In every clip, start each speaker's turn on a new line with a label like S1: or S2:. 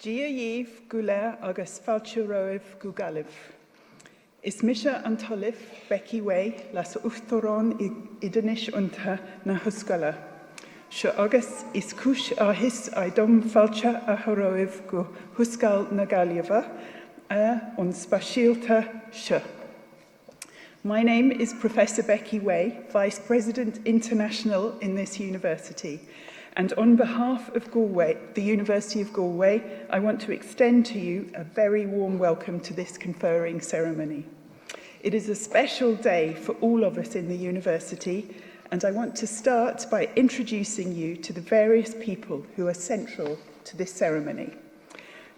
S1: Gia Yves Gouler agus Falchuroev Gugalif. Is Misha Antolif Becky Way las Uthtoron Idanish Unta na Huskala. Sha August is Kush Ahis Idom Falcha Aharoev Gu Huskal Nagalieva on Spashilta Sha. My name is Professor Becky Way, Vice President International in this university. And on behalf of Galway, the University of Galway, I want to extend to you a very warm welcome to this conferring ceremony. It is a special day for all of us in the university, and I want to start by introducing you to the various people who are central to this ceremony.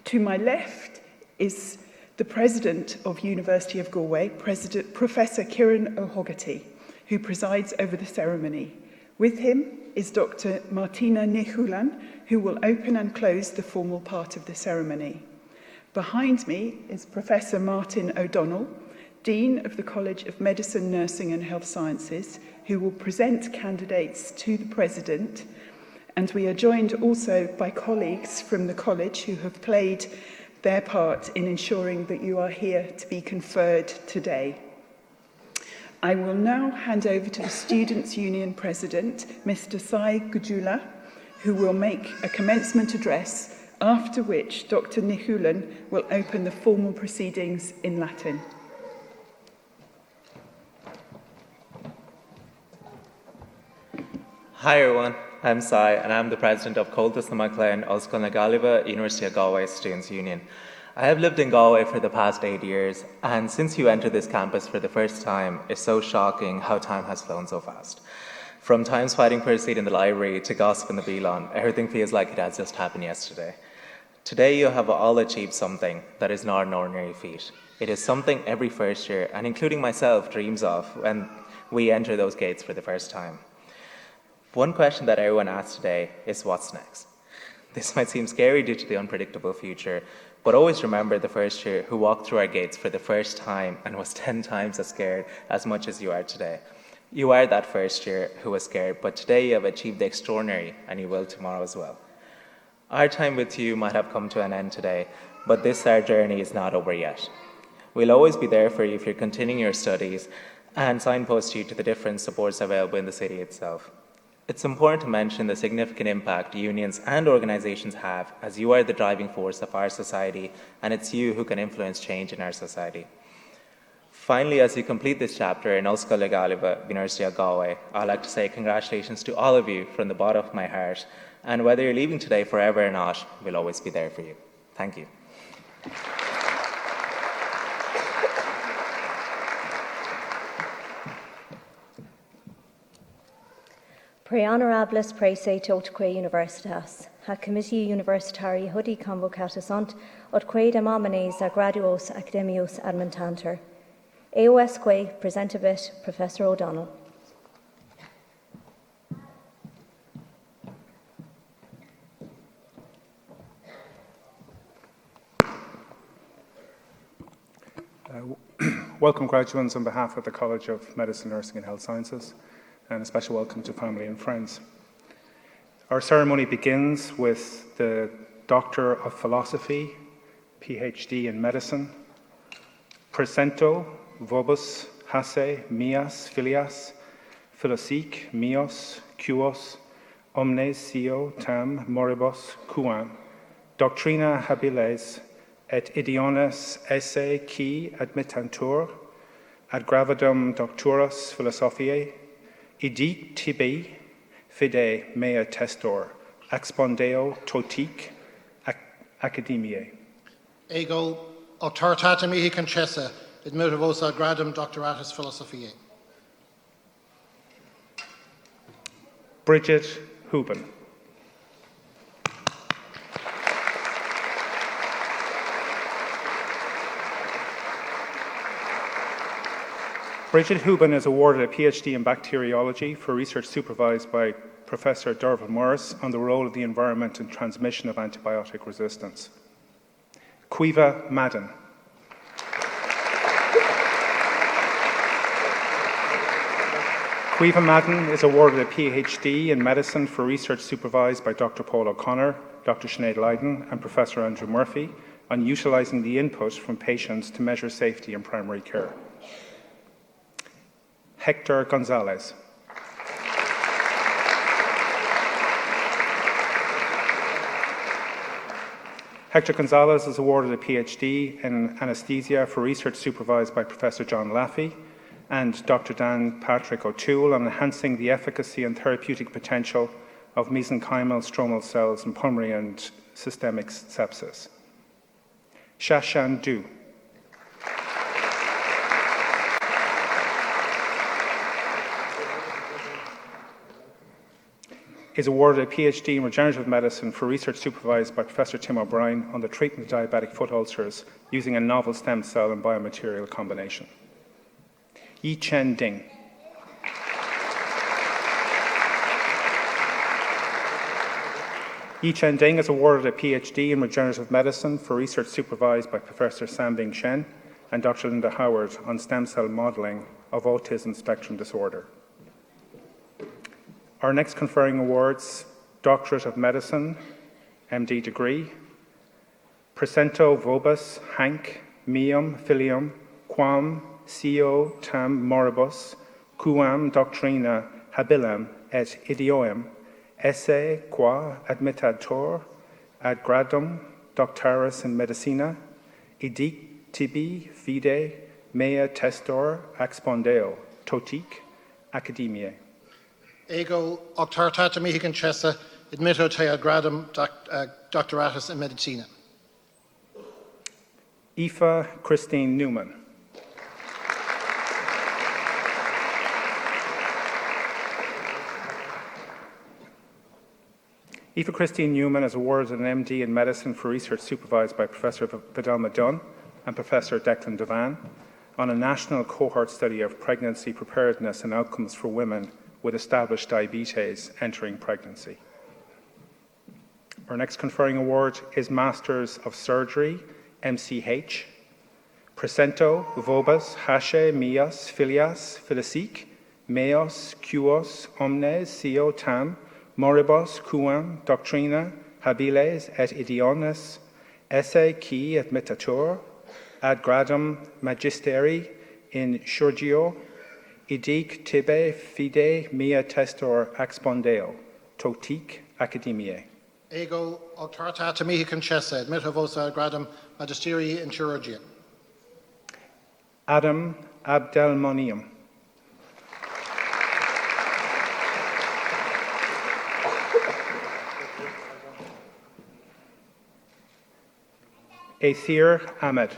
S1: To my left is the President of University of Galway, Professor Kieran O'Hogarty, who presides over the ceremony. With him is Dr. Martina Nichulan, who will open and close the formal part of the ceremony. Behind me is Professor Martin O'Donnell, Dean of the College of Medicine, Nursing and Health Sciences, who will present candidates to the President. And we are joined also by colleagues from the college who have played their part in ensuring that you are here to be conferred today. I will now hand over to the Students' Union President, Mr. Sai Gujula, who will make a commencement address, after which Dr. Nichulan will open the formal proceedings in Latin.
S2: Hi everyone, I'm Sai and I'm the President of Comhaltas na Maclean Ollscoil na Gaillimhe, University of Galway Students' Union. I have lived in Galway for the past 8 years, and since you entered this campus for the first time, it's so shocking how time has flown so fast. From times fighting for a seat in the library to gossip in the Bíleán, everything feels like it has just happened yesterday. Today you have all achieved something that is not an ordinary feat. It is something every first year, and including myself, dreams of when we enter those gates for the first time. One question that everyone asks today is what's next? This might seem scary due to the unpredictable future, but always remember the first year who walked through our gates for the first time and was 10 times as scared as much as you are today. You are that first year who was scared, but today you have achieved the extraordinary, and you will tomorrow as well. Our time with you might have come to an end today, but this our journey is not over yet. We'll always be there for you if you're continuing your studies and signpost you to the different supports available in the city itself. It's important to mention the significant impact unions and organisations have, as you are the driving force of our society, and it's you who can influence change in our society. Finally, as you complete this chapter in Ollscoil na Gaillimhe, University of Galway, I'd like to say congratulations to all of you from the bottom of my heart, and whether you're leaving today forever or not, we'll always be there for you. Thank you.
S3: Pre honorables prese totque universitas, ha committee universitari hudi convocatus ont, otque amamenes a graduos academios admentanter. Eosque presentabit Professor O'Donnell.
S4: Welcome graduates on behalf of the College of Medicine, Nursing and Health Sciences, and a special welcome to family and friends. Our ceremony begins with the Doctor of Philosophy, PhD in Medicine, Presento vobis hasse mias filias, philosique mios, cuos, omnes sio tam moribus quam, doctrina habiles, et idiones esse qui admittantur, ad gravidum doctoris philosophiae, idic tibi fide mea testor, expondeo totique academiae.
S5: Ego autoritatem mihi concessa, et motivos ad gradum doctoratus philosophiae.
S4: Bridget Houben. Bridget Houben is awarded a PhD in bacteriology for research supervised by Professor Derval Morris on the role of the environment in transmission of antibiotic resistance. Caoimhe Madden. Caoimhe Madden is awarded a PhD in medicine for research supervised by Dr. Paul O'Connor, Dr. Sinead Lydon and Professor Andrew Murphy on utilising the input from patients to measure safety in primary care. Hector Gonzalez. Hector Gonzalez is awarded a PhD in anaesthesia for research supervised by Professor John Laffey and Dr. Dan Patrick O'Toole on enhancing the efficacy and therapeutic potential of mesenchymal stromal cells in pulmonary and systemic sepsis. Shashan Du. Is awarded a PhD in regenerative medicine for research supervised by Professor Tim O'Brien on the treatment of diabetic foot ulcers using a novel stem cell and biomaterial combination. Yi Chen Ding. Yi Chen Ding is awarded a PhD in regenerative medicine for research supervised by Professor Sambing Shen and Dr. Linda Howard on stem cell modelling of autism spectrum disorder. Our next conferring awards, Doctorate of Medicine, MD degree, Presento Vobis, Hanc, Meum, Filium, Quam, Sio, Tam, Moribus, Quam, Doctrina, Habilem, et Idioem, Esse, qua, admittator, ad gradum, doctaris in medicina, idic tibi, fide, mea testor, expondeo, totic, academiae.
S5: Ego octartata mihi concessa, admitto te ad gradum doctoratus in medicina.
S4: Aoife Christine Newman. Aoife Christine Newman is awarded an MD in medicine for research supervised by Professor Vidalma Dunn and Professor Declan Devan on a national cohort study of pregnancy preparedness and outcomes for women with established diabetes entering pregnancy. Our next conferring award is Masters of Surgery, MCH. Presento, Vobis, Hashe, Mias, Filias, Filisic, Meos, Cuos, Omnes, Sio, Tam, Moribus, Quam, Doctrina, Habiles, et Idiones, Esse, Qui, et Metatur, ad gradum magisteri in Chirurgio, idic tibe fide mea testor expondeo, totic academiae.
S5: Ego octartata mihi concessa, admitto vos ad gradum magisterii in chirurgia.
S4: Adam Abdelmonium. Athir Ahmed.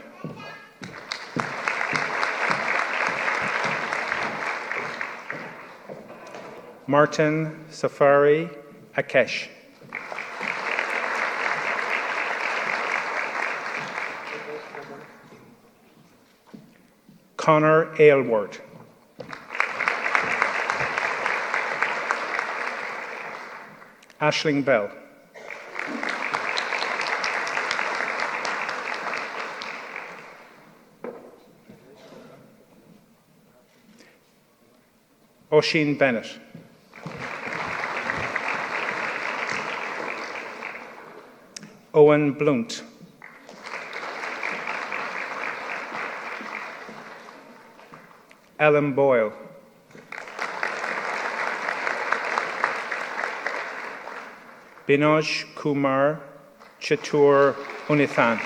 S4: Martin Safari Akesh. Connor Aylward. Aisling Bell. Oisin Bennett. Owen Blunt. Ellen Boyle. Binoj Kumar Chatur Unithan.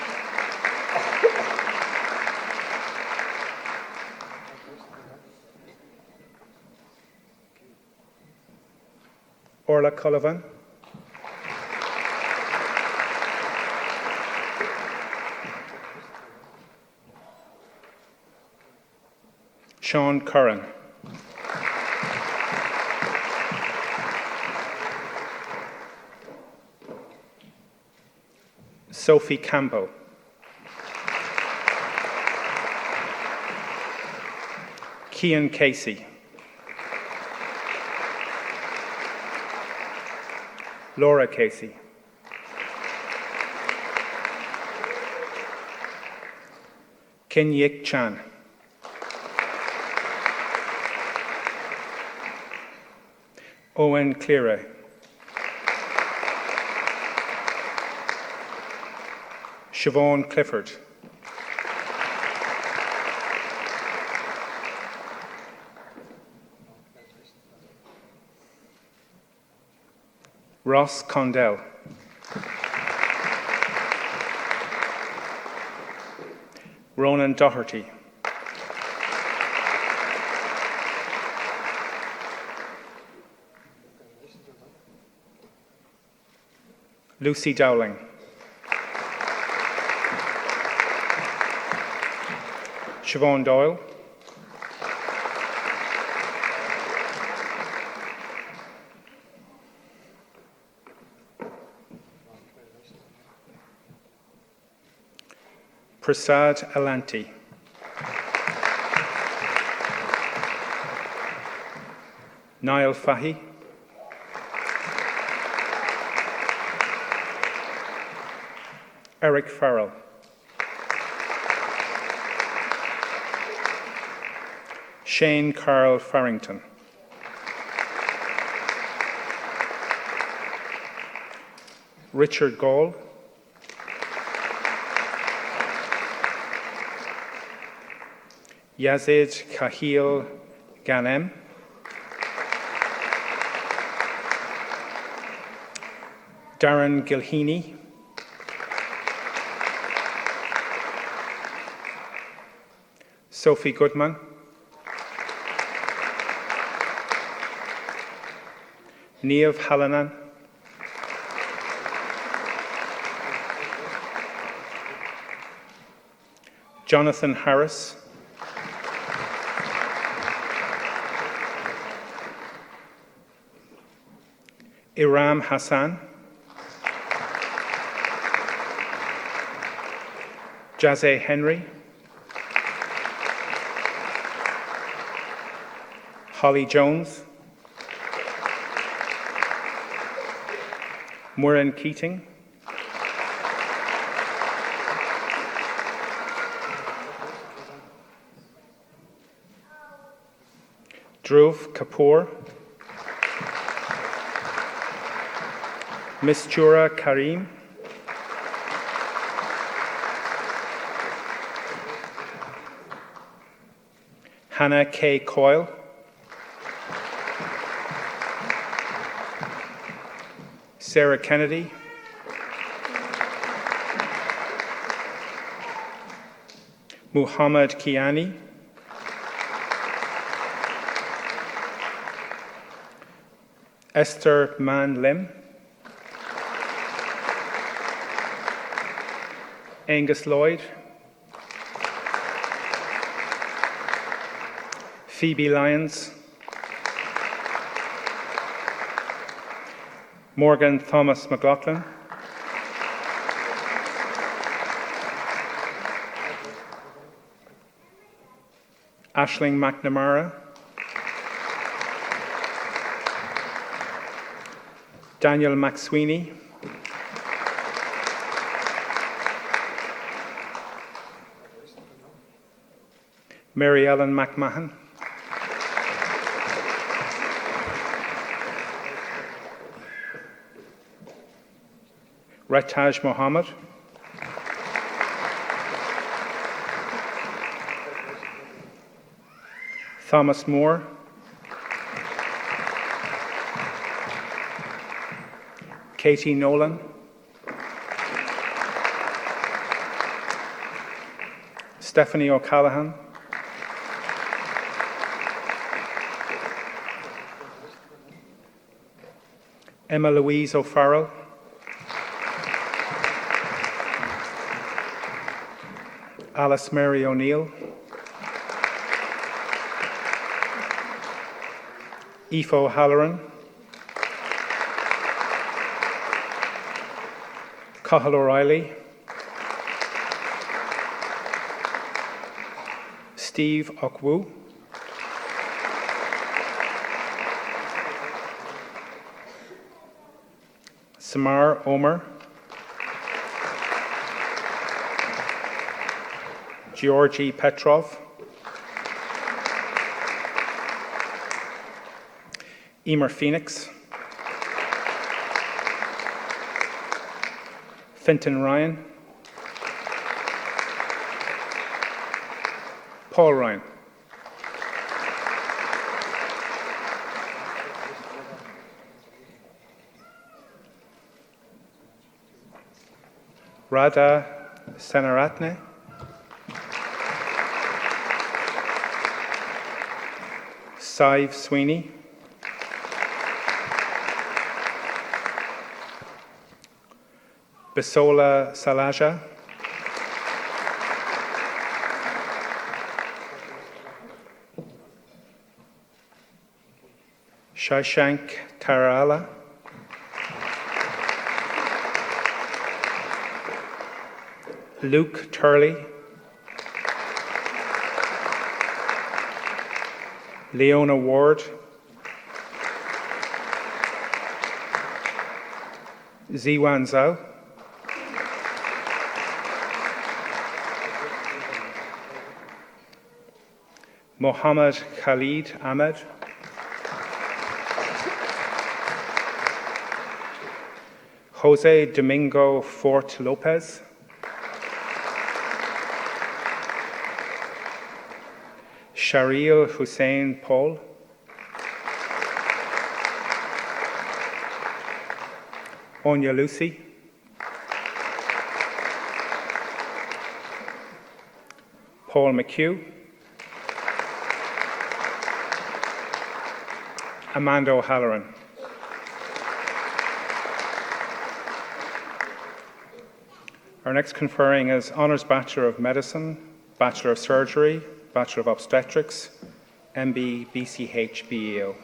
S4: Orla Cullivan. Sean Curran. Sophie Campbell. Cian Casey. Laura Casey. Kin Yik Chan. Owen Cleary. Siobhan Clifford. Ross Condell. Ronan Doherty. Lucy Dowling. Siobhan Doyle. Prasad Alanti. Niall Fahy. Eric Farrell. Shane Carl Farrington. Richard Gall. Yazid Kahil Ghanem. Darren Gilheany. Sophie Goodman. Niamh Hallinan. Jonathan Harris. Iram Hassan. Jazzy Henry. Holly Jones. Muireann Keating. Dhruv Kapoor. Mistura Karim. Hannah K. Coyle. Sarah Kennedy. Muhammad Kiani. Esther Man Lim. Angus Lloyd. Phoebe Lyons. Morgan Thomas McLaughlin. Aisling McNamara. Daniel McSweeney. Mary Ellen McMahon. Rataj Mohammed. Thomas Moore. Katie Nolan. Stephanie O'Callaghan. Emma Louise O'Farrell. Alice Mary O'Neill. Aoife O'Halloran. Cathal O'Reilly. Steve Okwu. Samar Omer. Georgi Petrov. Emer Phoenix, Fintan Ryan, Paul Ryan, Radha Senaratne, Sive Sweeney, Bisola Salaja, Shashank Tarala, Luke Turley, Leona Ward, Ziwan Zhao, Mohammed Khalid Ahmed, Jose Domingo Fort Lopez, Sharil Hussein Paul, Onya Lucy, Paul McHugh, Amanda O'Halloran. Our next conferring is Honours Bachelor of Medicine, Bachelor of Surgery, Bachelor of Obstetrics, MB BCH BEO.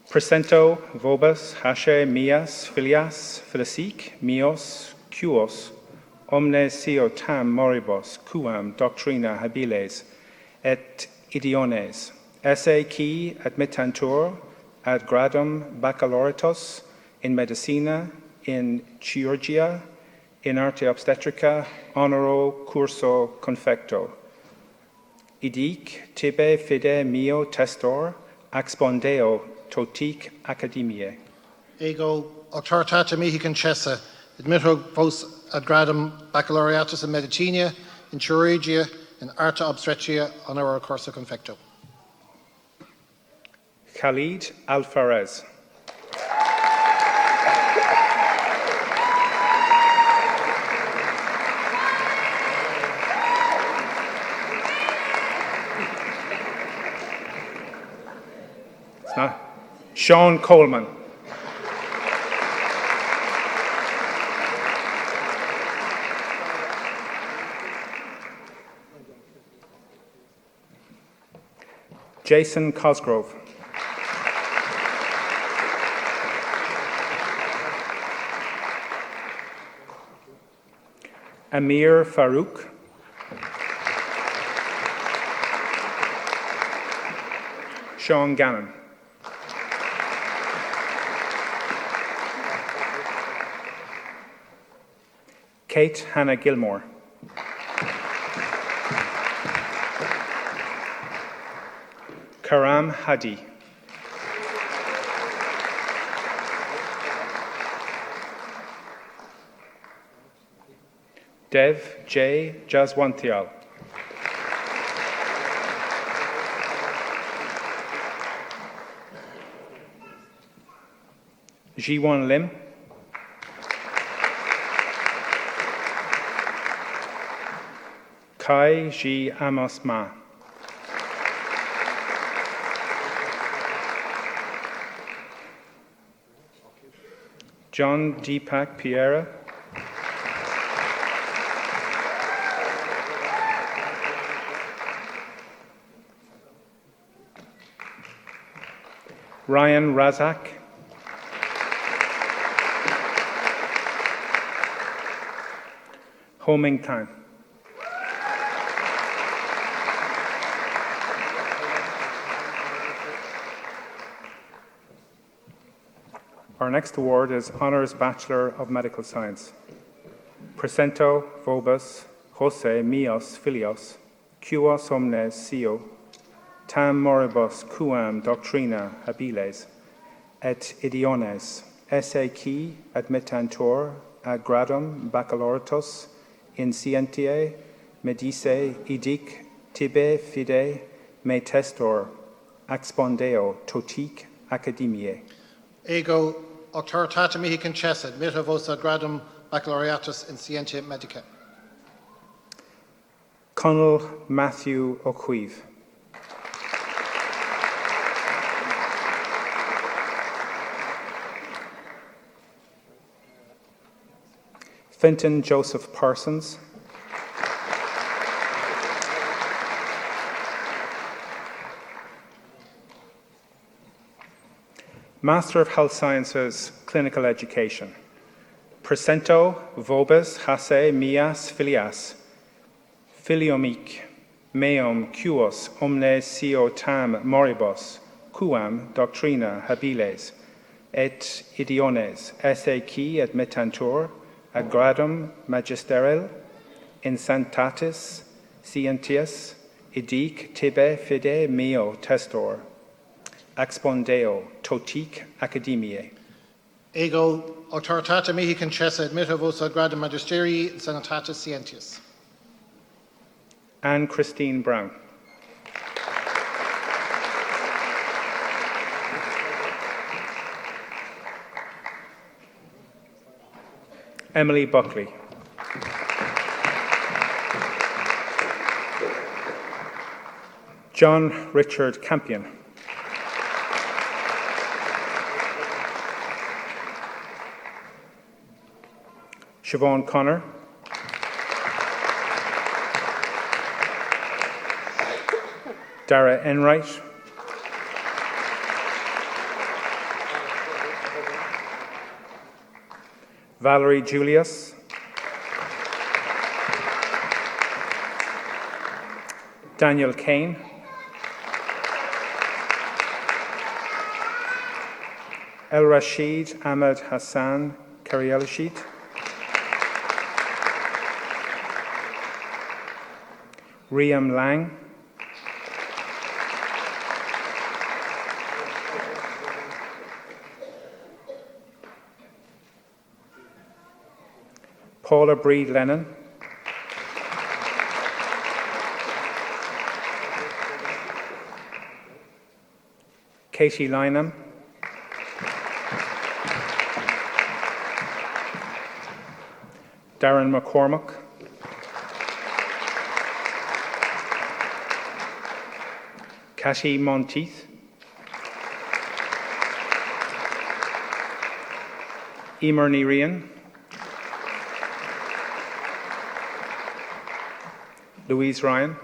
S4: Presento vobis hasce mias filias felicic mios cuos omnes sio tam moribus quam doctrina habiles et idiones esse qui admittantur ad gradum baccalaureatus in medicina, in chirurgia, in arte obstetrica, honoro curso confecto. Idic tibi fide mio testor expondeo totic academiae.
S5: Ego auctoritatem mihi concessa, admitto vos ad gradum baccalaureatus in medicina, in chirurgia, in arte obstetrica, honoro curso confecto.
S4: Khalid Alfarez. It's not. Sean Coleman. Jason Cosgrove. Amir Farouk. Sean Gannon. Kate Hannah Gilmore. Karam Hadi. Dev J. Jaswantial. Jiwon Lim. Kai Ji Amos Ma. John Deepak Piera. Ryan Razak. Ho Ming Tan. Our next award is Honours Bachelor of Medical Science. Presento vobis Jose mios filios, cuos omnes sio, tam moribus quam doctrina habiles, et idiones, esse qui admittantur ad gradum baccalaureatus in scientiae medicae idic tibi fide me testor expondeo totique academiae.
S5: Ego auctoritate mihi concessa, admitta vos ad gradum baccalaureatus in scientia medica.
S4: Conal Matthew O'Queeve. Fenton Joseph Parsons. Master of Health Sciences, Clinical Education. Presento vobis hasse mias filias, filiomic, meum cuos omne sio tam moribus, quam doctrina habiles, et idiones esse qui admittantur ad gradum magisteril in sanctatis scientias idic tibi fide meo testor, expondeo totique academiae.
S5: Ego auctoritate mihi concessa, admitta vos ad gradum magisterii in sanitatis scientias.
S4: Anne Christine Brown. Emily Buckley. John Richard Campion. Siobhan Connor. Dara Enright. Valerie Julius. Daniel Kane. El Rashid Ahmed Hassan Karielashid. Riam Lang. Paula Breed Lennon. Katie Lynham. Darren McCormack. Kashi Monteith. Emer Nirian. Louise Ryan.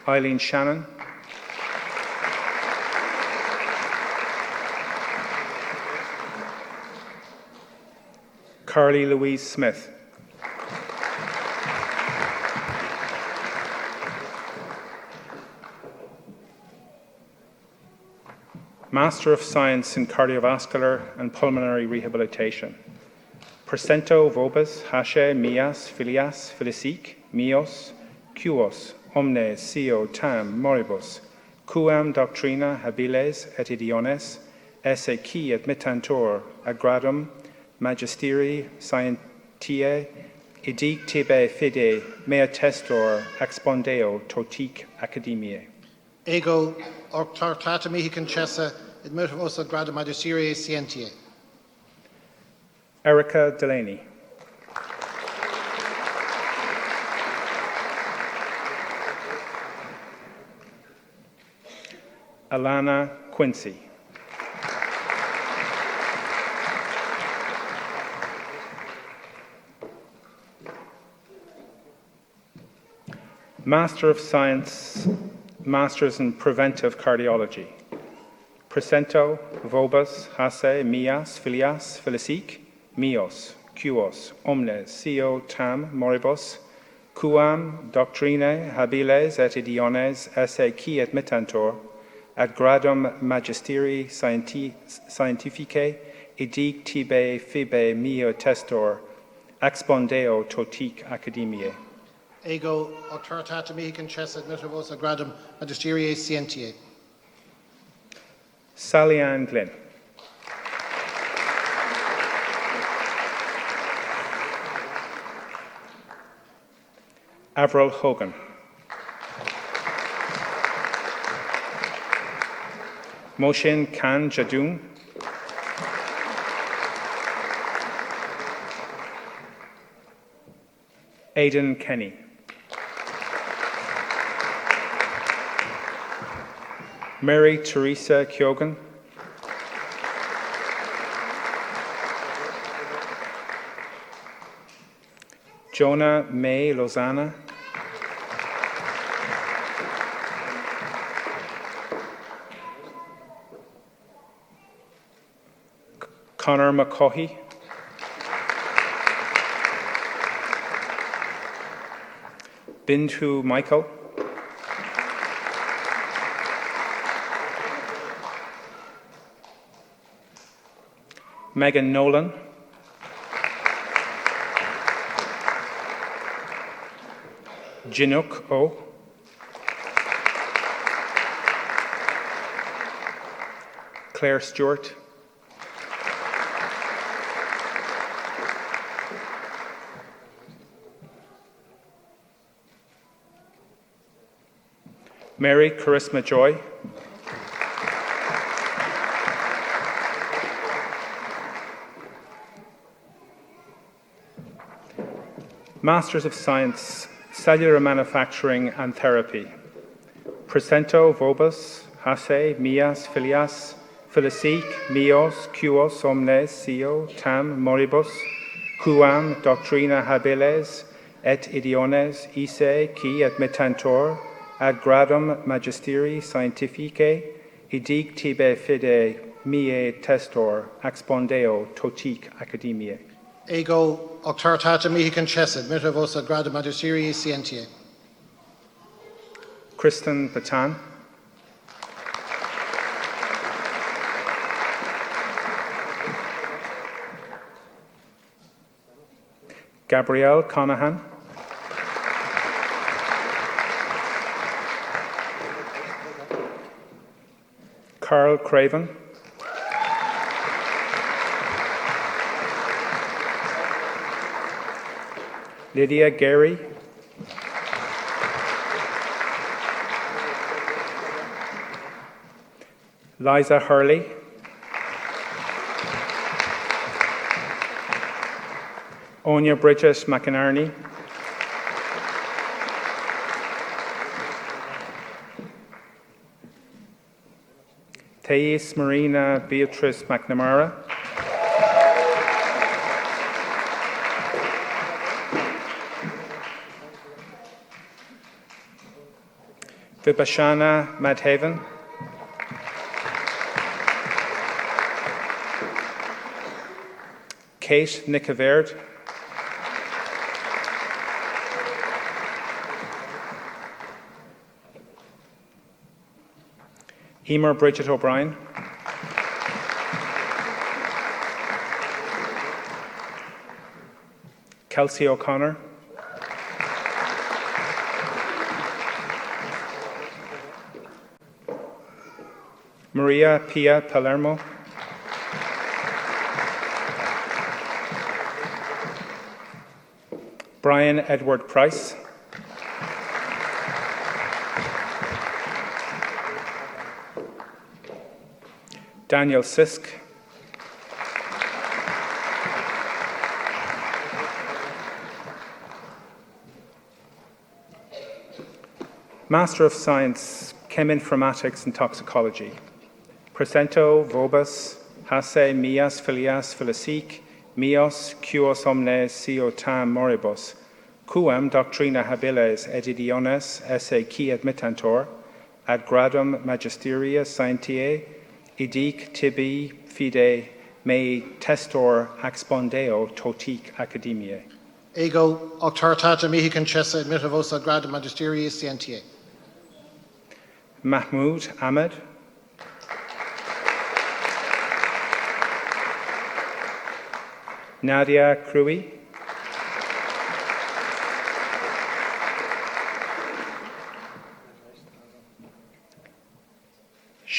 S4: Eileen Shannon. Carly Louise Smith. Master of Science in Cardiovascular and Pulmonary Rehabilitation. Presento vobis hache mias filias felicic mios cuos omne sio tam moribus quam doctrina habiles et idiones esse qui admittantur ad gradum magisterii scientiae idic tibi fide mea testor expondeo totique academiae.
S5: Ego auctoritate mihi concessa, admitta vos ad gradum magisterii scientiae.
S4: Erica Delaney. Alana Quincy. Master of Science, Masters in Preventive Cardiology. Presento vobis hasse mias filias felicic mios cuos omnes sio tam moribus quam doctrinae habiles et idiones esse qui admittantur ad gradum magisterii scientificae idic tibi fibe meo testor expondeo totique academiae.
S5: Ego auctoritatem mihi concessa admittibus ad gradum magisteriae scientiae.
S4: Sally Ann Glynn. Avril Hogan. Moshin Khan Jadoon. Aidan Kenny. Mary Teresa Kyogan. Jonah May Lozana. Connor McCaughey. Bintu Michael. Megan Nolan. Chinook O. Claire Stewart. Mary Charisma Joy. Masters of Science, Cellular Manufacturing and Therapy. Presento vobis, hase, mias, filias, filisic, mios, cuos, omnes, sio, tam, moribus, quam doctrina habiles, et idiones, ise, qui admittantor, ad gradum magisteri scientificae, idic tibi fide mie testor, expondeo totic academiae.
S5: Ego auctoritatem mihi concessa admittibus ad gradum magisteriae scientiae.
S4: Kristen Batan. Gabrielle Conahan. Carl Craven. Lydia Gary. Liza Hurley. Onya Bridget McInerney. Thais Marina Beatrice McNamara. Vipashana Madhavan. Kate Nicaverd. Emer Bridget O'Brien. Kelsey O'Connor. Maria Pia Palermo. Brian Edward Price. Daniel Sisk. Master of Science, Cheminformatics and Toxicology. Presento vobis, hase mias filias filisic, mios cuos omnes sio tam moribus, quam doctrina habiles et idiones esse qui admittantor, ad gradum magisteria scientiae, idic tibi fide me testor expondeo totic academiae.
S5: Ego auctoritatem mihi concessa admittibus ad gradum magisteriae scientiae.
S4: Mahmoud Ahmed. Nadia Krui.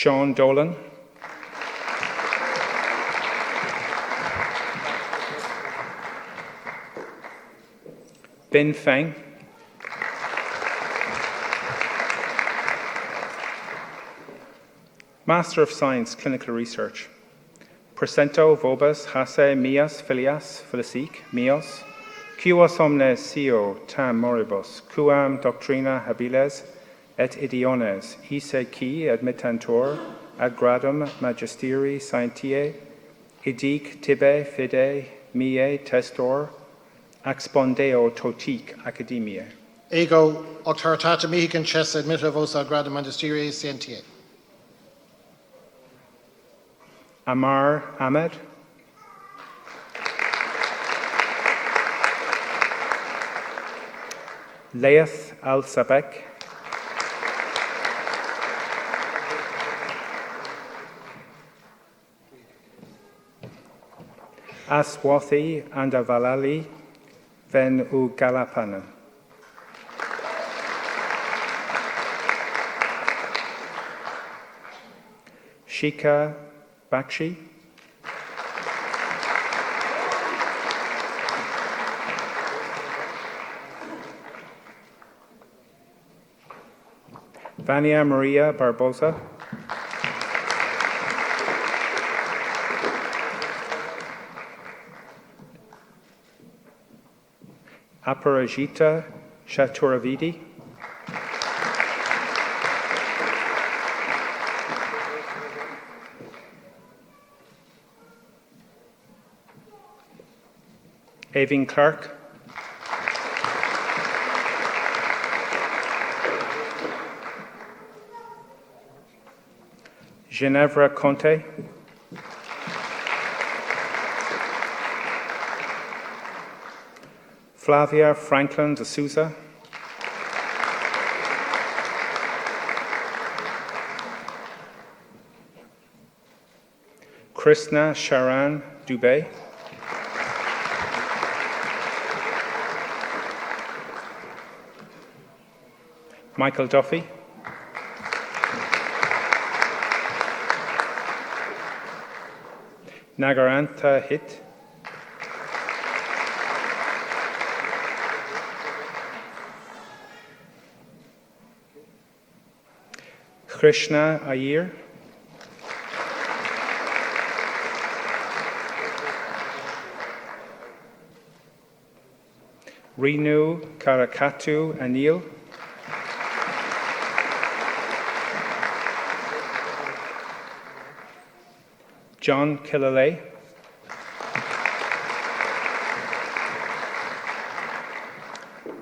S4: Sean Dolan, Bin Feng, Master of Science, Clinical Research, Presento vobis hase mias filias felicic mios, quos omnes scio tam moribus, quam doctrina habiles et idiones, ise qui admittantur ad gradum magisteri scientiae, idic tibi fide miae testor, expondeo totic academiae.
S5: Ego auctoritate mihi concessa admitto vos ad gradum magisteriae scientiae.
S4: Amar Ahmed, Laeth Al-Sabek, Aswathi Andavalali Ven Ugalapana. Shika Bakshi, Vania Maria Barbosa, Aparajita Chaturavidi, Aving Clark, Ginevra Conte, Flavia Franklin de Souza, Krishna Sharan Dubey, Michael Duffy, Nagarantha Hit, Krishna Iyer, Renu Karakatu Anil, John Killalay,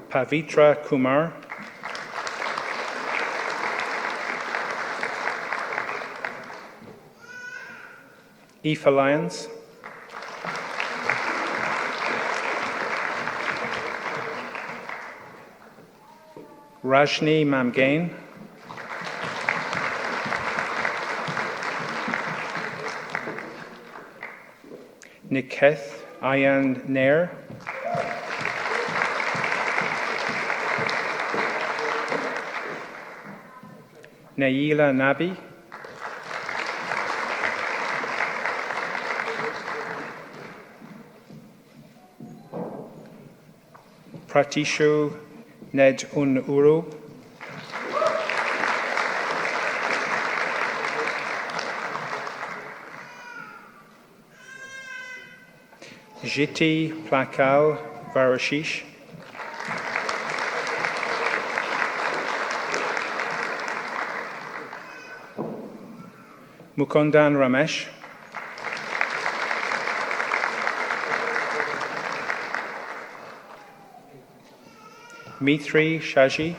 S4: Pavitra Kumar, Aoife Lyons, Rajni Mamgain, Niketh Ayan Nair, Naila Nabi, Pratishu Ned Unuru, Jiti Plakal Varashish, Mukundan Ramesh, Mithri Shaji,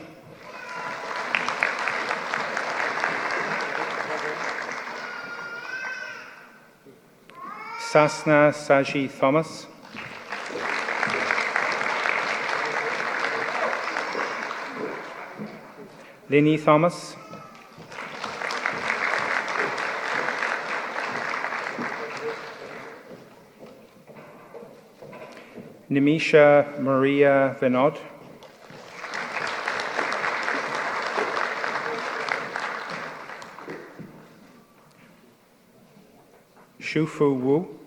S4: Sasna Saji Thomas, Linny Thomas, Nimisha Maria Vinod, Shufu Wu,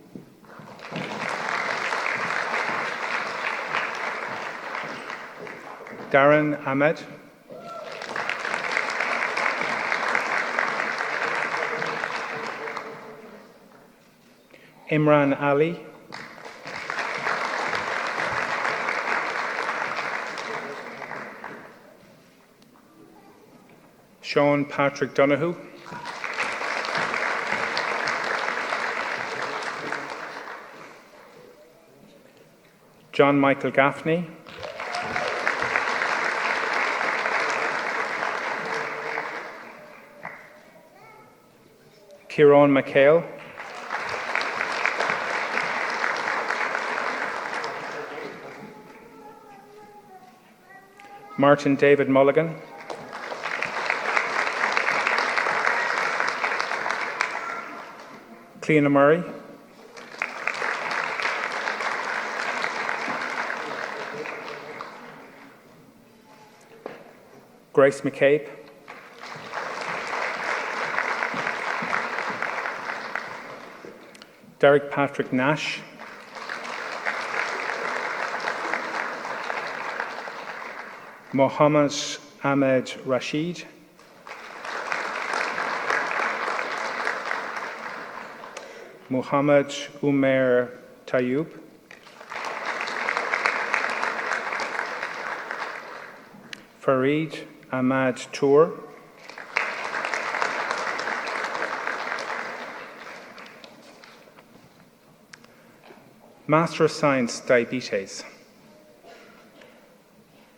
S4: Darren Ahmed, Imran Ali, Sean Patrick Donoghue, John Michael Gaffney, Kieran McHale, Martin David Mulligan, Cleona Murray, Grace McCabe, Derek Patrick Nash, Mohammed Ahmed Rashid, Muhammad Umair Tayyub, Farid Ahmad Tour, Master of Science Diabetes,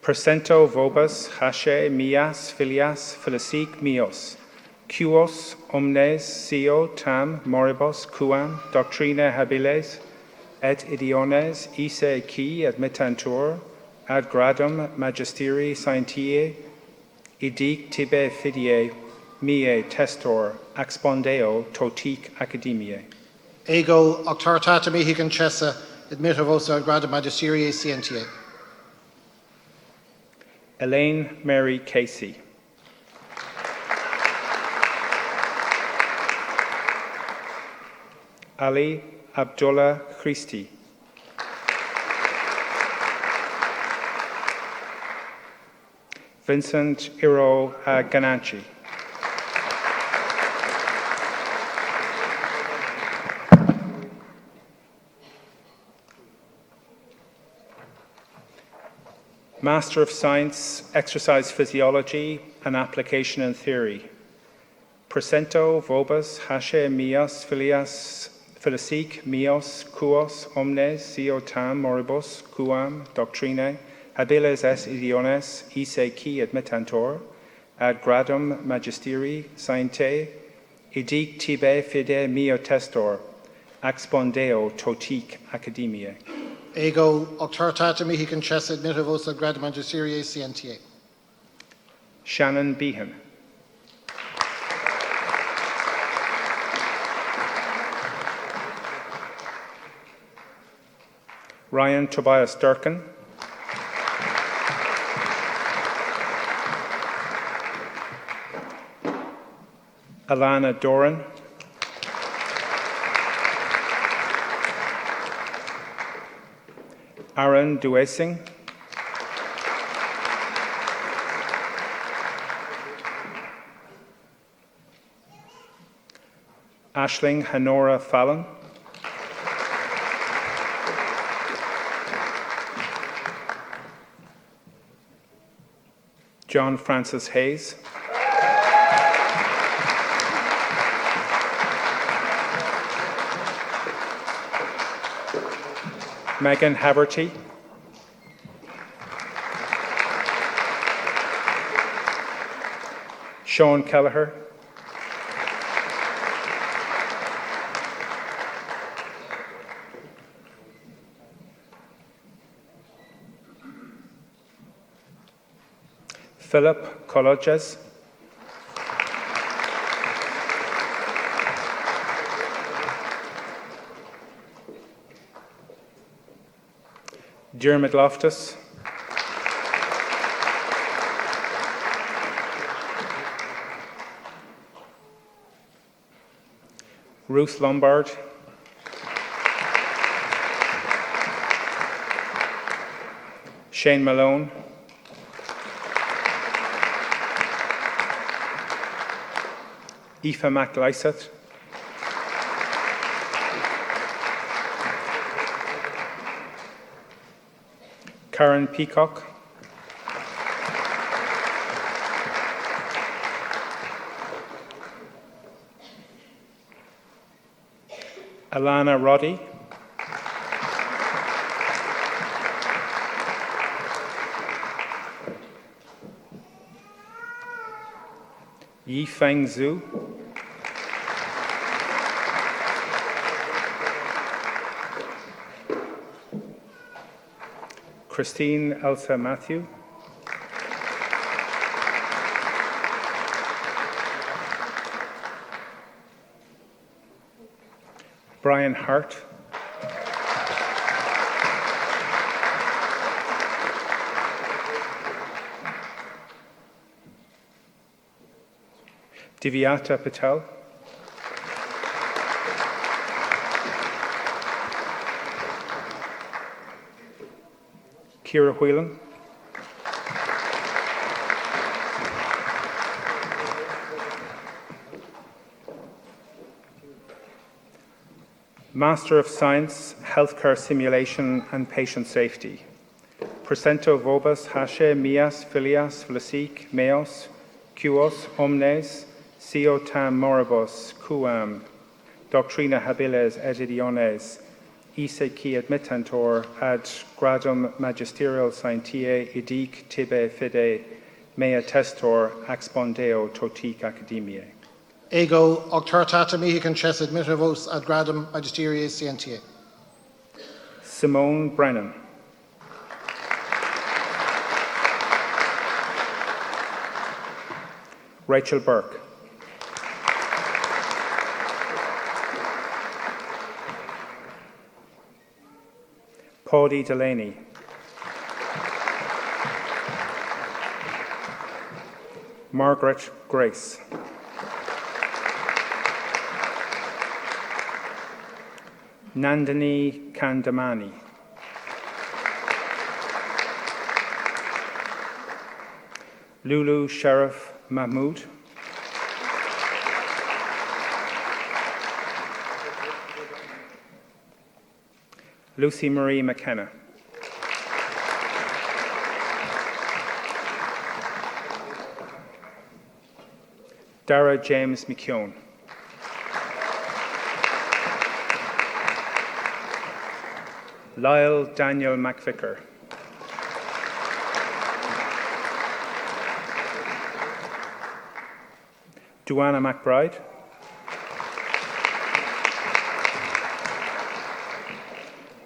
S4: Presento vobis hashe mias filias filisic mios, Cuos omnes sio tam moribus quam doctrina habiles et idiones ise qui admittantur ad gradum magisteri scientiae idic tibe fidei mie testor expondeo totique academiae.
S5: Ego octartata mihi concessa admito vosa grada magisterie scientiae.
S4: Elaine Mary Casey, Ali Abdullah Christie, Vincent Iro Gananchi, Master of Science, Exercise Physiology and Application and Theory, Presento vobis hashe mias filias filisic mios cuos omnes sio tam moribus quam doctrinae habiles es idiones ise qui admittantur ad gradum magisteri scientiae idic tibe fide mio testor expondeo totique academiae.
S5: Ego octartata mihi concessa admito vosa grada magisterie scientiae.
S4: Shannon Behan, Ryan Tobias Durkin, Alana Doran, Aaron Duesing, Aisling Honora Fallon, John Francis Hayes, Megan Haverty, Sean Kelleher, Philip Colleges, Dermot Loftus, Ruth Lombard, Shane Malone, Aoife MacLysett, Karen Peacock, Alana Roddy, Yifeng Zhu, Christine Elsa Matthew, Brian Hart, Divyata Patel, Kira Whelan, Master of Science, Healthcare Simulation and Patient Safety. Presento vobis hasce mias filias flasic meos, cuos omnes, sio tam moribus, quam, doctrina habiles egidiones, ise qui admittantor ad gradum magisterial scientiae idic tibi fide mea testor expondeo totic academiae.
S5: Ego octortata mihi conces admittivos ad gradum magisteriae scientiae.
S4: Simone Brennan, Rachel Burke, Paudie Delaney, Margaret Grace, Nandini Kandamani, Lulu Sheriff Mahmood, Lucy Marie McKenna, Dara James McKeown, Lyle Daniel McVicker, Duana McBride,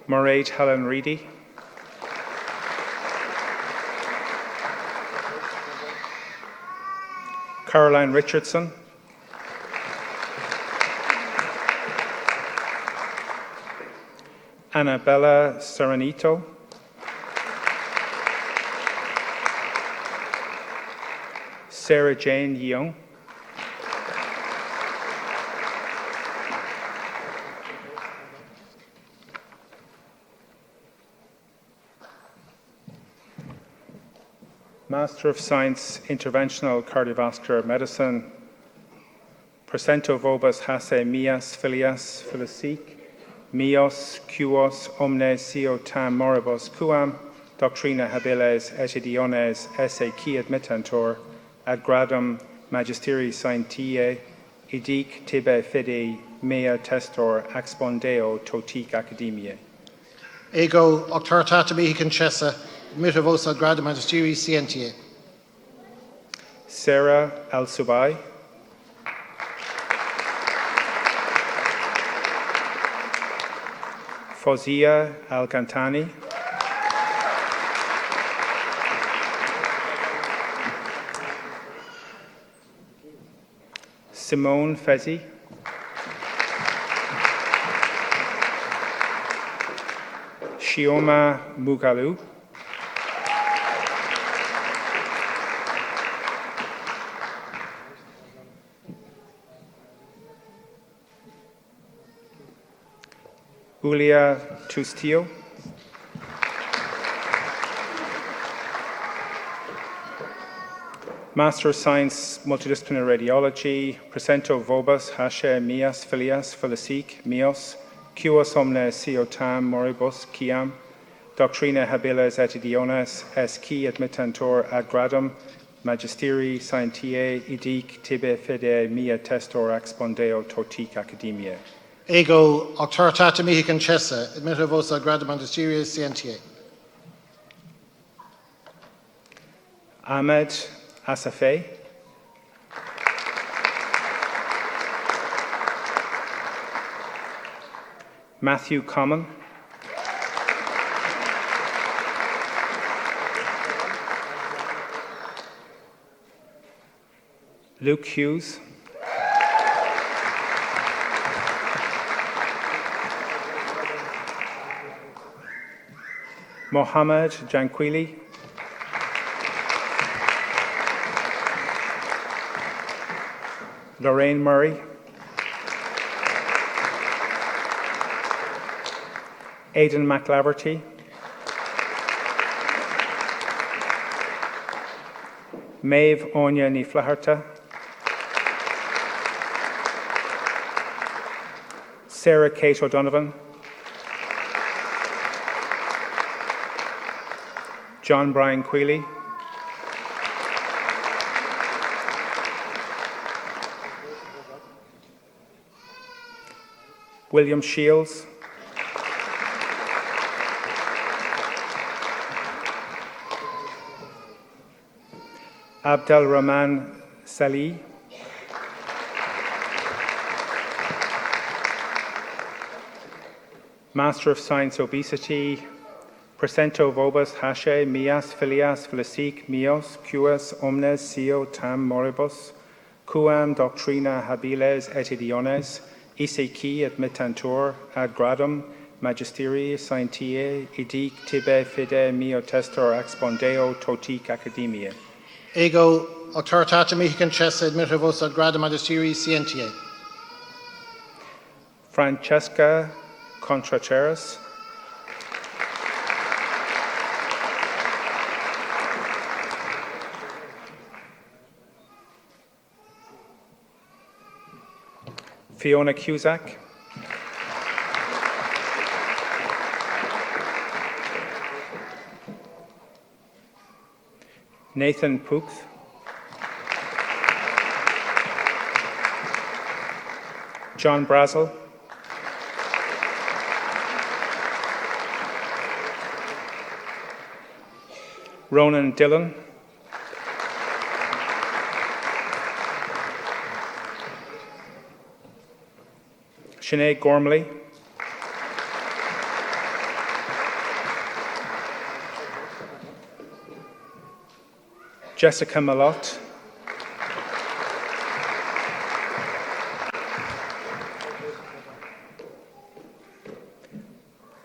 S4: Mairead Helen Reedy, Caroline Richardson, Annabella Serenito, Sarah Jane Young, Master of Science, Interventional Cardiovascular Medicine, Presento vobis hasse mias filias filisic, mios cuos omnes sio tam moribus quam, doctrina habiles egidiones esse qui admittantor, ad gradum magisterii scientiae, idic tibi fide mea testor expondeo totic academiae.
S5: Ego octortata mihi conces admittivos ad gradum magisteriae scientiae.
S4: Sarah Al-Subai, Fozia Al-Gantani, Simone Fezzi, Shioma Mugalu, Ulia Tustio, Master of Science, Multidisciplinary Radiology, Presento Vobis, Hashe, Mias, Filias, Felicic, Mios, Cuos omne Ciotam, Moribus, Ciam, Doctrina Habiles Etidiones, Esci admittantur ad gradum, Magisteri Scientiae, Idic, Tibe Fide, Mia Testor, Expondeo, Totic Academiae.
S5: Ego auctoritatem mihi concessa, admitto vos ad gradum magisteriis scientiae.
S4: Ahmed Asafeh, Matthew Common, Luke Hughes, Mohammed Janquili, Lorraine Murray, Aidan McLaverty, Maeve Onya Ní Flaharta, Sarah Kate O'Donovan, John Brian Quealy, William Shields, Abdel Rahman Salih, Master of Science Obesity, Presento Vobis, Hashe, Mias, Filias, Felicic, Mios, Cuas, Omnes, Sio, Tam, Moribus, Quam, Doctrina, Habiles, Etidiones, Iseki, admittantur, ad gradum, Magisteri, Scientiae, Idic, Tibe, Fide, Mio Testor, Expondeo, Totic Academiae.
S5: Ego auctoritatem mihi concessa, admitto vos ad gradum magisteriis scientiae.
S4: Francesca Contracheras, Fiona Cusack, Nathan Puth, John Brazel, Ronan Dillon, Sinead Gormley, Jessica Malott,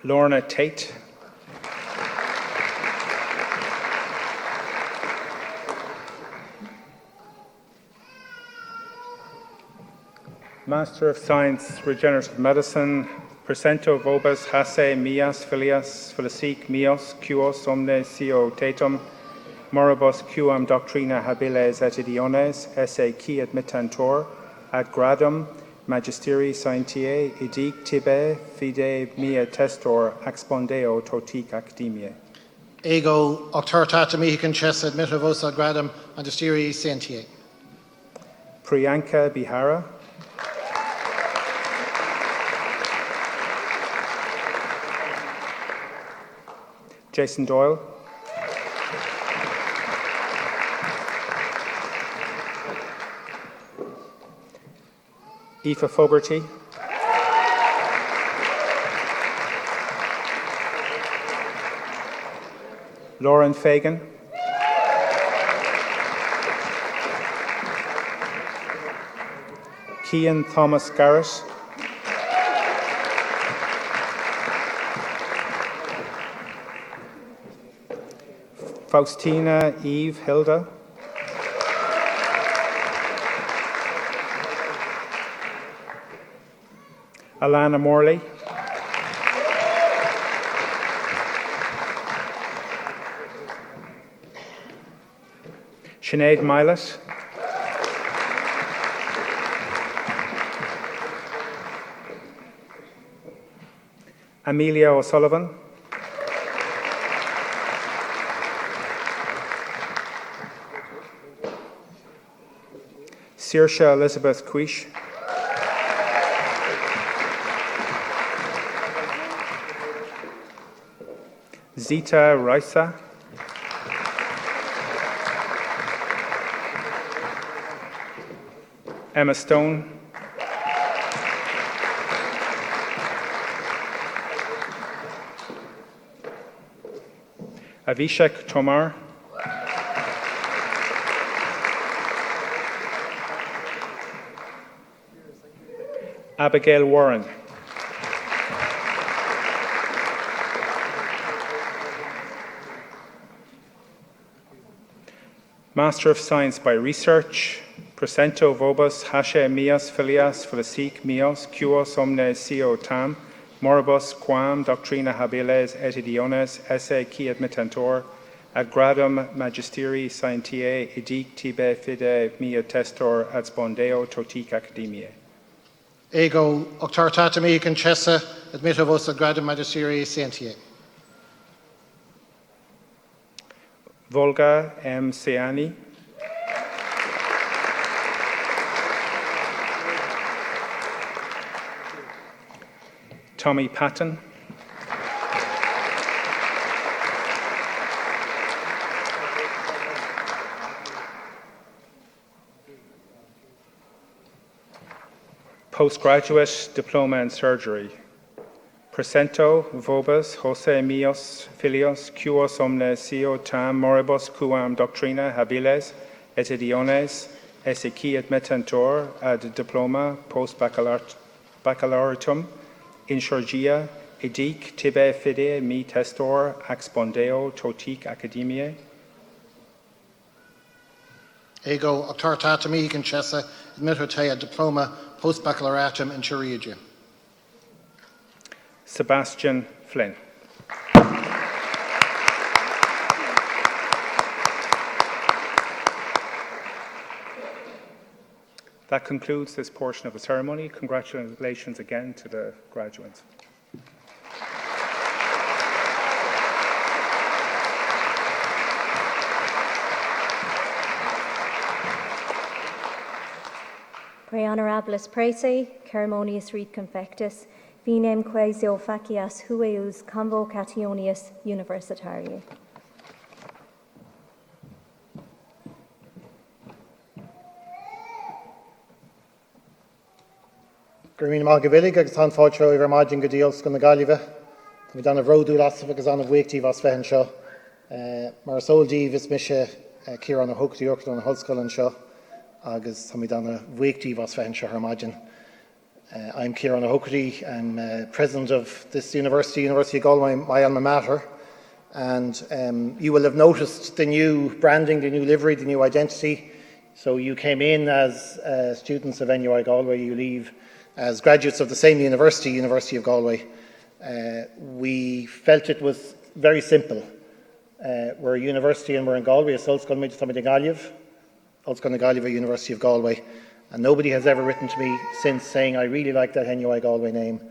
S4: Lorna Tate, Master of Science, Regenerative Medicine, Presento Vobis, Hasse, Mias, Filias, Felicic, Mios, Cuos, Omne, Sio, Tatum, Moribus, Quam, Doctrina, Habiles, Etidiones, Esse, Qui admittantur, ad gradum, Magisteri, Scientiae, Idic, Tibe, Fide, Mia Testor, Expondeo, Totic Academiae.
S5: Ego auctoritatem mihi concessa, admitto vos ad gradum magisteriis scientiae.
S4: Priyanka Bihara, Jason Doyle, Aoife Fogarty, Lauren Fagan, Cian Thomas Garrett, Faustina Eve Hilda, Alana Morley, Sinead Milet. Amelia O'Sullivan. Saoirse Elizabeth Quish. Zita Raisa. Emma Stone. Avishek Tomar. Abigail Warren. Master of Science by Research, Presento Vobis Hashe Mias Filias Felicic Mios Cuos Omne Sio Tam Moribus Quam Doctrina Habiles Etidiones Esse Qui Admittentor Ad Gradum Magisteri Scientiae Edic Tibe Fide Mia Testor Ad Spondeo Totic Academiae.
S5: Ego octartata mihi concessa admittavos ad gradum magisteri scientiae.
S4: Volga M. Seani. Tommy Patton. Postgraduate Diploma in Surgery. Presento vobis Jose Mios Filios Cuos Omne Sio Tam Moribus Quam Doctrina Habiles Etidiones Esse Qui Admittentor ad Diploma Post Baccalaureatum in Chirurgia Edic Tibe Fide Mi Testor Ac Spondeo Totic Academiae.
S5: Ego octartata mihi concessa admittate ad diploma post baccalaureatum in chirurgia.
S4: Sebastian Flynn. That concludes this portion of the ceremony. Congratulations again to the graduates.
S3: Pre honorables prese, ceremonious rite confectus, vinem quaesio facias hueus convocationius universitariae.
S5: Gurmín Malgavillig agus an fáilteo iver margin go díol sco na Gaillimhe. Tá mi dan a bhródú lasaf agus an a bhuaictíh as fehan seo. Mar sóldíh is mise cír an a thugtaí ochta an hoscoil an seo agus tá mi dan a bhuaictíh as fehan seo margin. I'm Kieran O'Hokerty. I'm president of this university, University of Galway, my alma mater. And you will have noticed the new branding, the new livery, the new identity. So you came in as students of NUI Galway, you leave as graduates of the same university, University of Galway. We felt it was very simple. We're a university and we're in Galway, it's Ulster Gaillimhe University of Galway. And nobody has ever written to me since saying, I really like that NUI Galway name.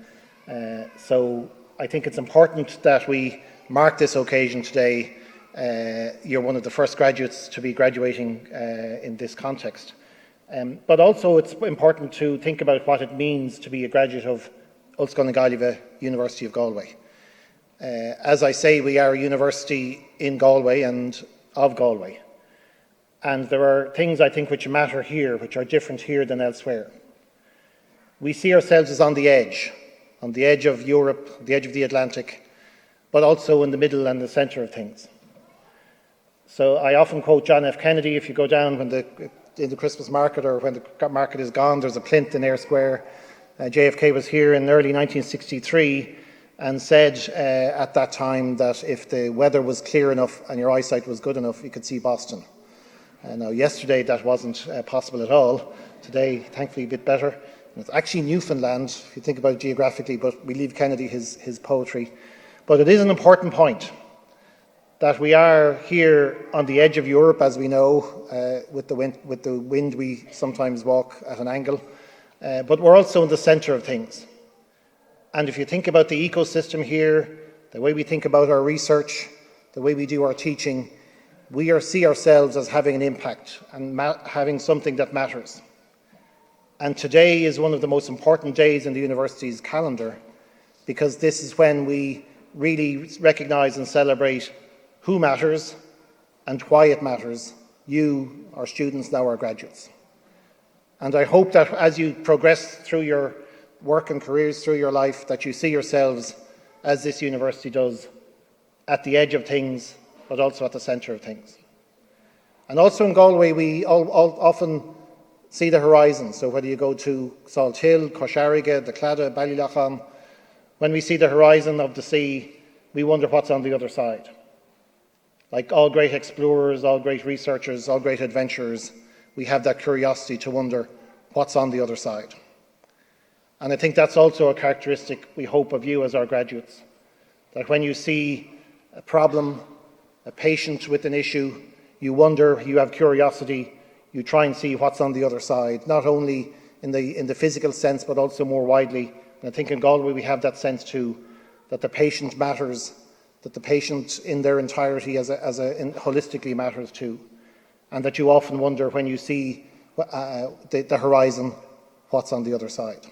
S5: So I think it's important that we mark this occasion today. You're one of the first graduates to be graduating in this context. But also it's important to think about what it means to be a graduate of Ulster Gaillimhe University of Galway. As I say, we are a university in Galway and of Galway. And there are things, I think, which matter here, which are different here than elsewhere. We see ourselves as on the edge of Europe, the edge of the Atlantic, but also in the middle and the centre of things. So I often quote John F. Kennedy. If you go down in the Christmas market or when the market is gone, there's a plinth in Eyre Square. JFK was here in early 1963 and said at that time that if the weather was clear enough and your eyesight was good enough, you could see Boston. Now, yesterday that wasn't possible at all. Today, thankfully, a bit better. And it's actually Newfoundland, if you think about it geographically, but we leave Kennedy his poetry. But it is an important point. that we are here on the edge of Europe, as we know, with the wind we sometimes walk at an angle, but we're also in the centre of things. And if you think about the ecosystem here, the way we think about our research, the way we do our teaching, we see ourselves as having an impact and having something that matters. And today is one of the most important days in the university's calendar, because this is when we really recognise and celebrate who matters and why it matters, you, our students, now our graduates. And I hope that as you progress through your work and careers through your life, that you see yourselves, as this university does, at the edge of things, but also at the centre of things. And also in Galway, we often see the horizon. So whether you go to Salt Hill, Cosharige, the Claddagh, Ballylachan, when we see the horizon of the sea, we wonder what's on the other side. Like all great explorers, all great researchers, all great adventurers, we have that curiosity to wonder what's on the other side. And I think that's also a characteristic we hope of you as our graduates, that when you see a problem, a patient with an issue, you wonder, you have curiosity, you try and see what's on the other side, not only in the physical sense, but also more widely. And I think in Galway we have that sense too, that the patient matters, that the patient in their entirety holistically matters too, and that you often wonder when you see the horizon, what's on the other side.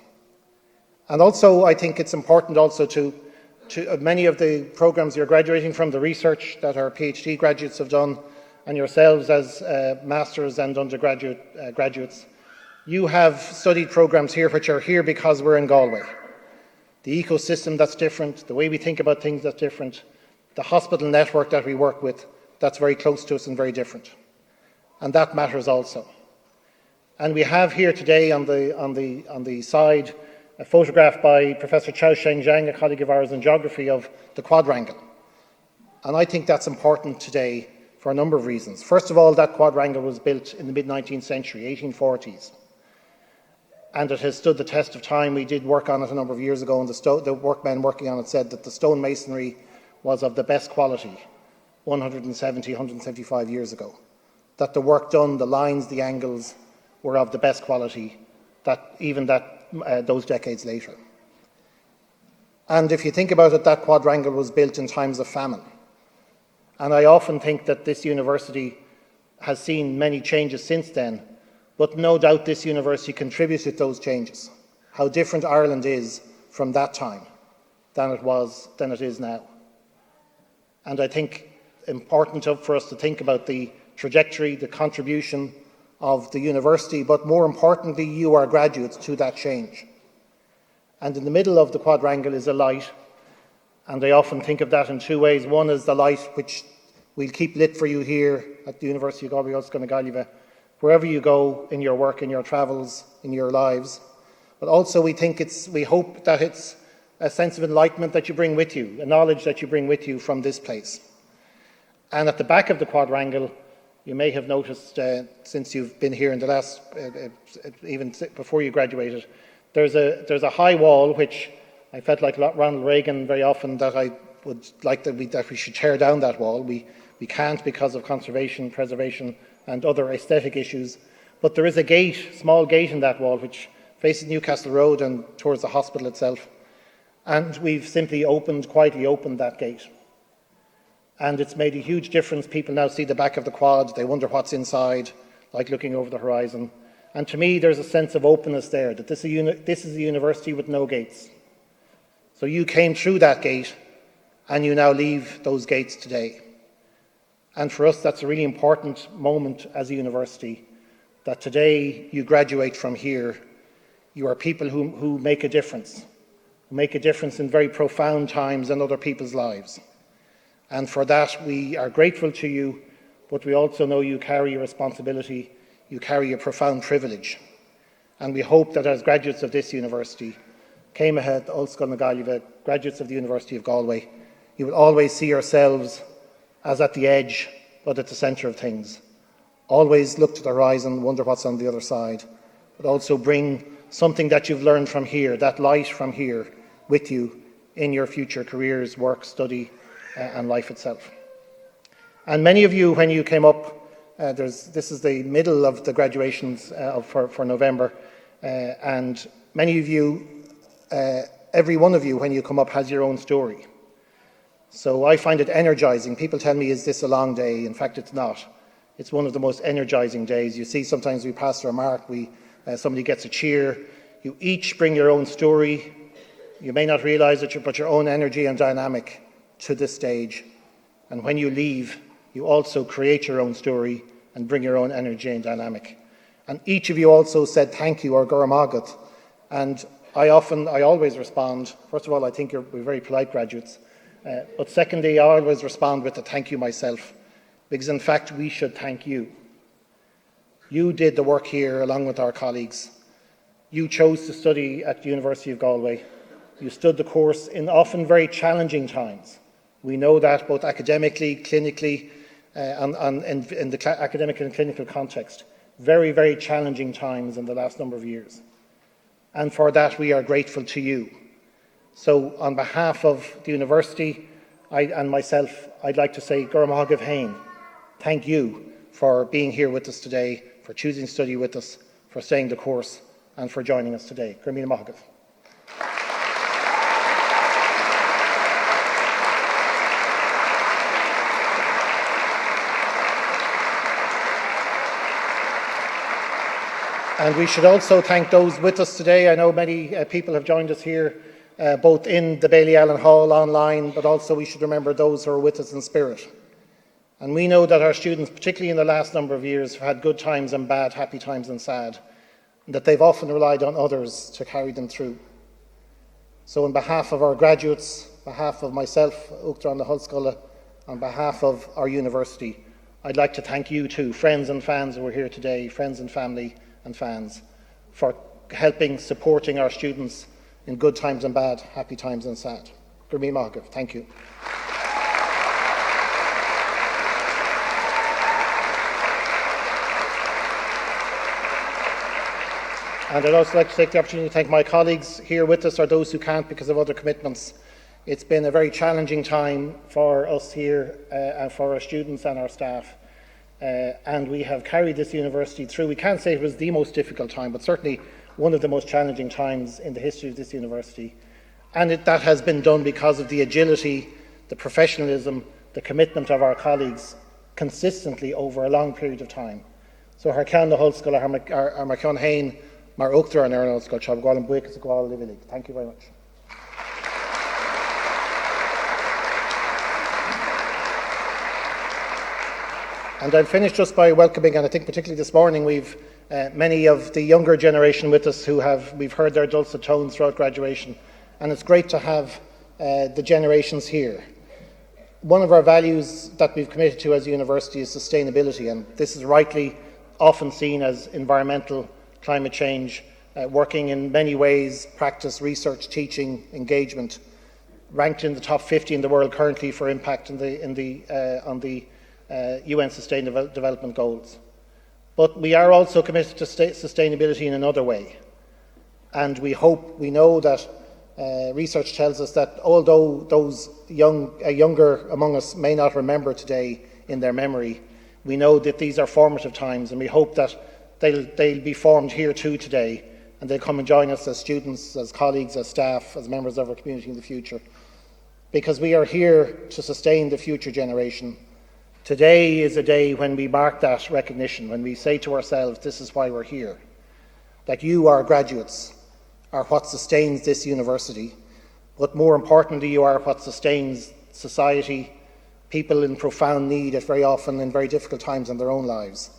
S5: And also, I think it's important also to many of the programs you're graduating from, the research that our PhD graduates have done, and yourselves as masters and undergraduate graduates, you have studied programs here which are here because we're in Galway. The ecosystem that's different, the way we think about things that's different, the hospital network that we work with, that's very close to us and very different. And that matters also. And we have here today on the side a photograph by Professor Chao Sheng Zhang, a colleague of ours in geography, of the quadrangle. And I think that's important today for a number of reasons. First of all, that quadrangle was built in the mid-19th century, 1840s. And it has stood the test of time. We did work on it a number of years ago, and the workmen working on it said that the stone masonry was of the best quality 175 years ago. That the work done, the lines, the angles, were of the best quality those decades later. And if you think about it, that quadrangle was built in times of famine. And I often think that this university has seen many changes since then, but no doubt this university contributed those changes. How different Ireland is from that time than it is now. And I think important for us to think about the trajectory, the contribution of the university, but more importantly, you, our graduates, to that change. And in the middle of the quadrangle is a light, and I often think of that in two ways. One is the light which we'll keep lit for you here at the University of Galway, wherever you go in your work, in your travels, in your lives. But also we hope that it's a sense of enlightenment that you bring with you, a knowledge that you bring with you from this place. And at the back of the quadrangle, you may have noticed since you've been here in the last, even before you graduated, there's a high wall which I felt like Ronald Reagan very often that I would like that we should tear down that wall. We can't because of conservation, preservation and other aesthetic issues. But there is a gate, small gate in that wall which faces Newcastle Road and towards the hospital itself. And we've simply quietly opened that gate. And it's made a huge difference. People now see the back of the quad, they wonder what's inside, like looking over the horizon. And to me, there's a sense of openness there, that this is a university with no gates. So you came through that gate, and you now leave those gates today. And for us, that's a really important moment as a university, that today you graduate from here. You are people who make a difference in very profound times in other people's lives. And for that, we are grateful to you, but we also know you carry a responsibility, you carry a profound privilege. And we hope that as graduates of this university, Céimeatha Ollscoil na Gaillimhe, graduates of the University of Galway, you will always see yourselves as at the edge, but at the centre of things. Always look to the horizon, wonder what's on the other side, but also bring something that you've learned from here, that light from here, with you in your future careers, work, study, and life itself. And many of you, when you came up, this is the middle of the graduations for November, and many of you, every one of you, when you come up, has your own story. So I find it energizing. People tell me, is this a long day? In fact, it's not. It's one of the most energizing days. You see, sometimes we pass a remark, somebody gets a cheer. You each bring your own story. You may not realize that you put your own energy and dynamic to this stage. And when you leave, you also create your own story and bring your own energy and dynamic. And each of you also said thank you or Guramagat. And I always respond. First of all, I think we're very polite graduates. But secondly, I always respond with a thank you myself. Because in fact, we should thank you. You did the work here along with our colleagues. You chose to study at the University of Galway. You stood the course in often very challenging times. We know that both academically, clinically, and in the academic and clinical context. Very, very challenging times in the last number of years. And for that, we are grateful to you. So on behalf of the university and myself, I'd like to say, Guramagat Hain, thank you for being here with us today, for choosing to study with us, for staying the course, and for joining us today. Gurmina Mahagat. And we should also thank those with us today. I know many people have joined us here, both in the Bailey Allen Hall online, but also we should remember those who are with us in spirit. And we know that our students, particularly in the last number of years, have had good times and bad, happy times and sad, and that they've often relied on others to carry them through. So on behalf of our graduates, on behalf of myself, Uachtar an Hullscoile, on behalf of our university, I'd like to thank you too, friends and fans who are here today, friends and family and fans, for helping, supporting our students in good times and bad, happy times and sad. Gurmina Mahagat, thank you. And I'd also like to take the opportunity to thank my colleagues here with us, or those who can't because of other commitments. It's been a very challenging time for us here and for our students and our staff. And we have carried this university through. We can't say it was the most difficult time, but certainly one of the most challenging times in the history of this university. And that has been done because of the agility, the professionalism, the commitment of our colleagues consistently over a long period of time. So our Ceann na Hullscoile, our Ceann Hain, mar Uachtar an Hullscoile, Chab Gháil an Buíochas a Gháil Livilig. Thank you very much. And I'll finish just by welcoming, and I think particularly this morning we've many of the younger generation with us we've heard their dulcet tones throughout graduation, and it's great to have the generations here. One of our values that we've committed to as a university is sustainability, and this is rightly often seen as environmental, climate change, working in many ways, practice, research, teaching, engagement, ranked in the top 50 in the world currently for impact on the UN Sustainable Development Goals. But we are also committed to sustainability in another way. And we know that research tells us that although those younger among us may not remember today in their memory, we know that these are formative times, and we hope that they'll be formed here too today, and they'll come and join us as students, as colleagues, as staff, as members of our community in the future. Because we are here to sustain the future generation. Today is a day when we mark that recognition, when we say to ourselves, this is why we're here. That you, our graduates, are what sustains this university, but more importantly, you are what sustains society, people in profound need very often in very difficult times in their own lives.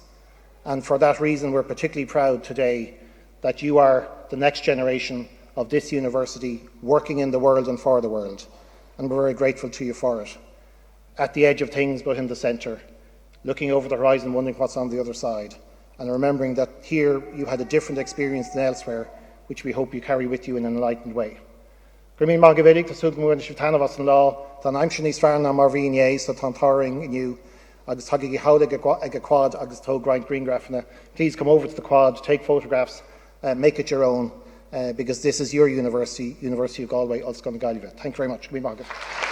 S5: And for that reason, we're particularly proud today that you are the next generation of this university working in the world and for the world. And we're very grateful to you for it. At the edge of things, but in the centre, looking over the horizon, wondering what's on the other side, and remembering that here you had a different experience than elsewhere, which we hope you carry with you in an enlightened way. Gurmina Mahagat, the Sultan Muin Shivtan of us in law, Tan Aimshani Svarna Marvin so Conferring in you, Agus Hagigi Howdig a quad, Agus Toe Grind Green Graffina. Please come over to the quad, take photographs, make it your own, because this is your university, University of Galway, Ulster Galway. Thank you very much. Gurmina Mahagat.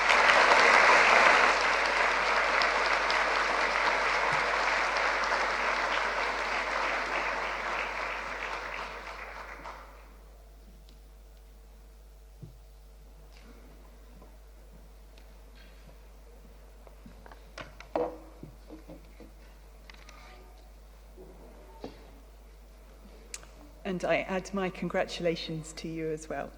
S1: and I add my congratulations to you as well.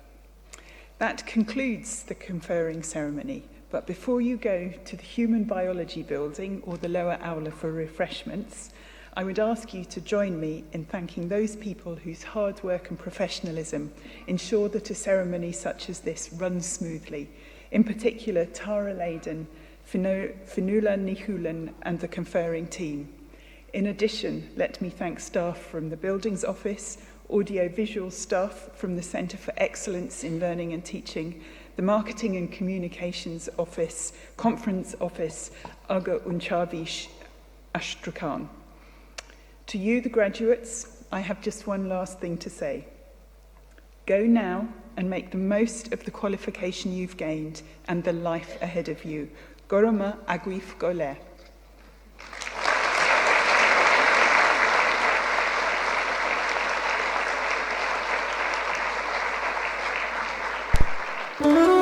S1: That concludes the conferring ceremony, but before you go to the Human Biology Building or the lower aula for refreshments, I would ask you to join me in thanking those people whose hard work and professionalism ensure that a ceremony such as this runs smoothly, in particular Tara Leyden, Finula Nihulan and the conferring team. In addition, let me thank staff from the Buildings Office, audio-visual staff from the Centre for Excellence in Learning and Teaching, the Marketing and Communications Office, Conference Office, Aga Unchavish Astrakhan. To you, the graduates, I have just one last thing to say. Go now and make the most of the qualification you've gained and the life ahead of you. Goroma Aguif Gole.
S6: Thank you.